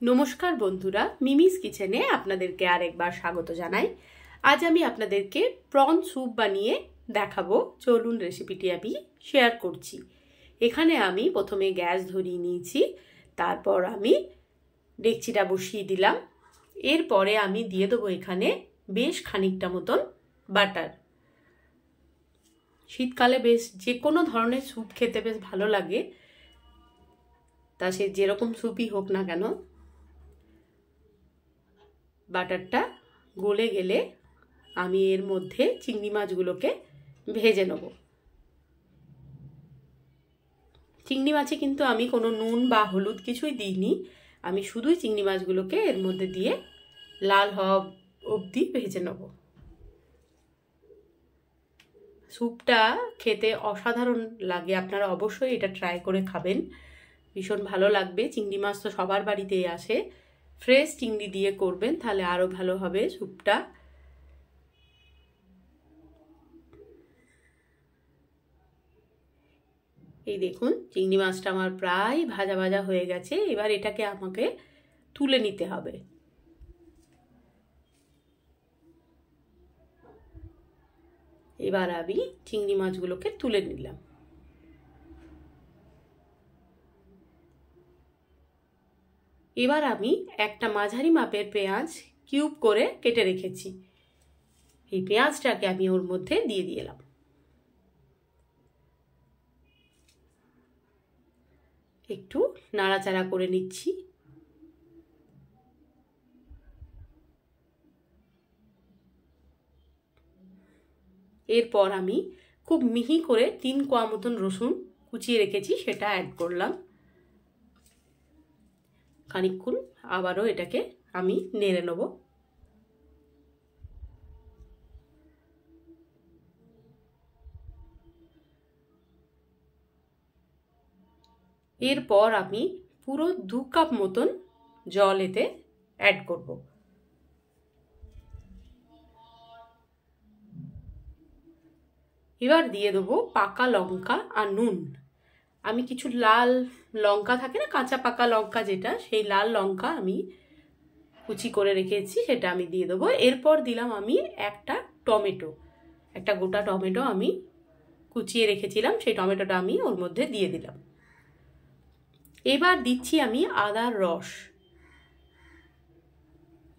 নমস্কার বন্ধুরা, মিমিস কিচেনে আপনাদেরকে আরেকবার স্বাগত জানাই। আজ আমি আপনাদেরকে প্রন স্যুপ বানিয়ে দেখাবো। চলুন রেসিপিটি আমি শেয়ার করছি। এখানে আমি প্রথমে গ্যাস ধরিয়ে নিয়েছি, তারপর আমি ডেকচিটা বসিয়ে দিলাম। এরপরে আমি দিয়ে দেবো এখানে বেশ খানিকটা মতন বাটার। শীতকালে বেশ যে কোনো ধরনের স্যুপ খেতে বেশ ভালো লাগে, তা সে যেরকম স্যুপই হোক না কেন। বাটারটা গলে গেলে আমি এর মধ্যে চিংড়ি মাছগুলোকে ভেজে নেব। চিংড়ি মাছে কিন্তু আমি কোনো নুন বা হলুদ কিছুই দিইনি, আমি শুধুই চিংড়ি মাছগুলোকে এর মধ্যে দিয়ে লাল হওয়া অবধি ভেজে নেব। স্যুপটা খেতে অসাধারণ লাগে, আপনারা অবশ্যই এটা ট্রাই করে খাবেন, ভীষণ ভালো লাগবে। চিংড়ি মাছ তো সবার বাড়িতেই আসে, ফ্রেশ চিংড়ি দিয়ে করবেন তাহলে আরও ভালো হবে স্যুপটা। এই দেখুন চিংড়ি মাছটা আমার প্রায় ভাজা ভাজা হয়ে গেছে। এবার এটাকে আমাকে তুলে নিতে হবে। এবার আমি চিংড়ি মাছগুলোকে তুলে নিলাম। এবার আমি একটা মাঝারি মাপের পেঁয়াজ কিউব করে কেটে রেখেছি, এই পেঁয়াজটাকে আমি ওর মধ্যে দিয়ে দিলাম। একটু নাড়াচাড়া করে নিচ্ছি। এরপর আমি খুব মিহি করে 3 কোয়া মতন রসুন কুচিয়ে রেখেছি, সেটা অ্যাড করলাম। খানিকক্ষণ আবারও এটাকে আমি নেড়ে নেব। এরপর আমি পুরো 2 কাপ মতন জল এতে অ্যাড করব। এবার দিয়ে দেবো পাকা লঙ্কা আর নুন। আমি কিছু লাল লঙ্কা থাকে না, কাঁচা পাকা লঙ্কা যেটা, সেই লাল লঙ্কা আমি কুচি করে রেখেছি, সেটা আমি দিয়ে দেবো। এরপর দিলাম আমি একটা টমেটো, একটা গোটা টমেটো আমি কুচিয়ে রেখেছিলাম, সেই টমেটোটা আমি ওর মধ্যে দিয়ে দিলাম। এবার দিচ্ছি আমি আদার রস,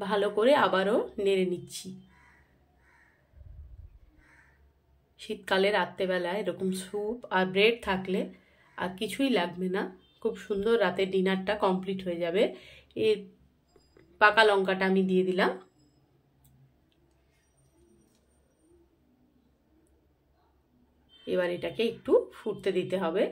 ভালো করে আবারও নেড়ে নিচ্ছি। শীতকালে রাত্রেবেলায় এরকম স্যুপ আর ব্রেড থাকলে আর কিছুই লাগবে না, খুব সুন্দর রাতের ডিনারটা কমপ্লিট হয়ে যাবে। এর পাকা লঙ্কাটা আমি দিয়ে দিলাম। এবার এটাকে একটু ফুটতে দিতে হবে।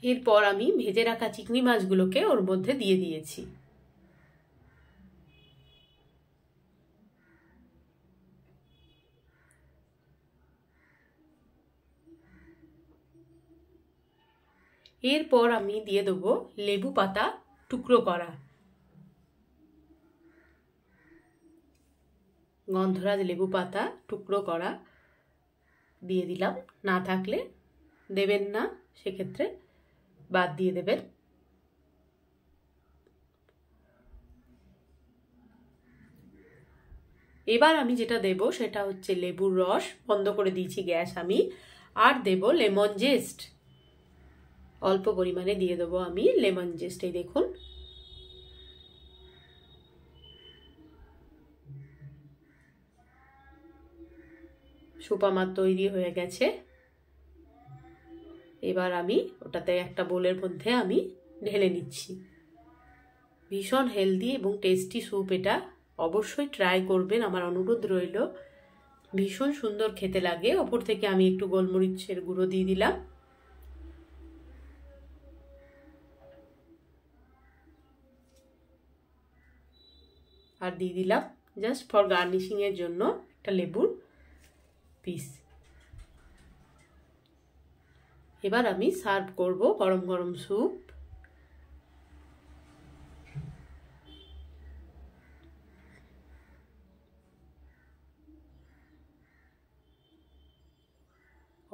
এরপর আমি ভেজে রাখা চিংড়ি মাছগুলোকে ওর মধ্যে দিয়ে দিয়েছি। এরপর আমি দিয়ে দেবো লেবু পাতা টুকরো করা, গন্ধরাজ লেবু পাতা টুকরো করা দিয়ে দিলাম। না থাকলে দেবেন না, সেক্ষেত্রে বাদ দিয়ে দেবেন। এবার আমি যেটা দেব সেটা হচ্ছে লেবুর রস, বন্ধ করে দিয়েছি গ্যাস আমি। আর দেব লেমন জেস্ট, অল্প পরিমাণে দিয়ে দেবো আমি লেমন জেস্ট। এই দেখুন স্যুপ আমার তৈরি হয়ে গেছে। এবার আমি ওটাতে একটা বোলের মধ্যে আমি ঢেলে নিচ্ছি। ভীষণ হেলদি এবং টেস্টি স্যুপ, এটা অবশ্যই ট্রাই করবেন, আমার অনুরোধ রইল। ভীষণ সুন্দর খেতে লাগে। ওপর থেকে আমি একটু গোলমরিচের গুঁড়ো দিয়ে দিলাম। আর দিয়ে দিলাম জাস্ট ফর গার্নিশিং এর জন্য একটা লেবুর পিস। এবার আমি সার্ভ করব গরম গরম স্যুপ।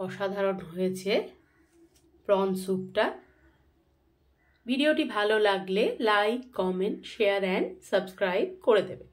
অসাধারণ হয়েছে প্রন স্যুপটা। ভিডিওটি ভালো লাগলে like, comment, share and subscribe করে দেবে।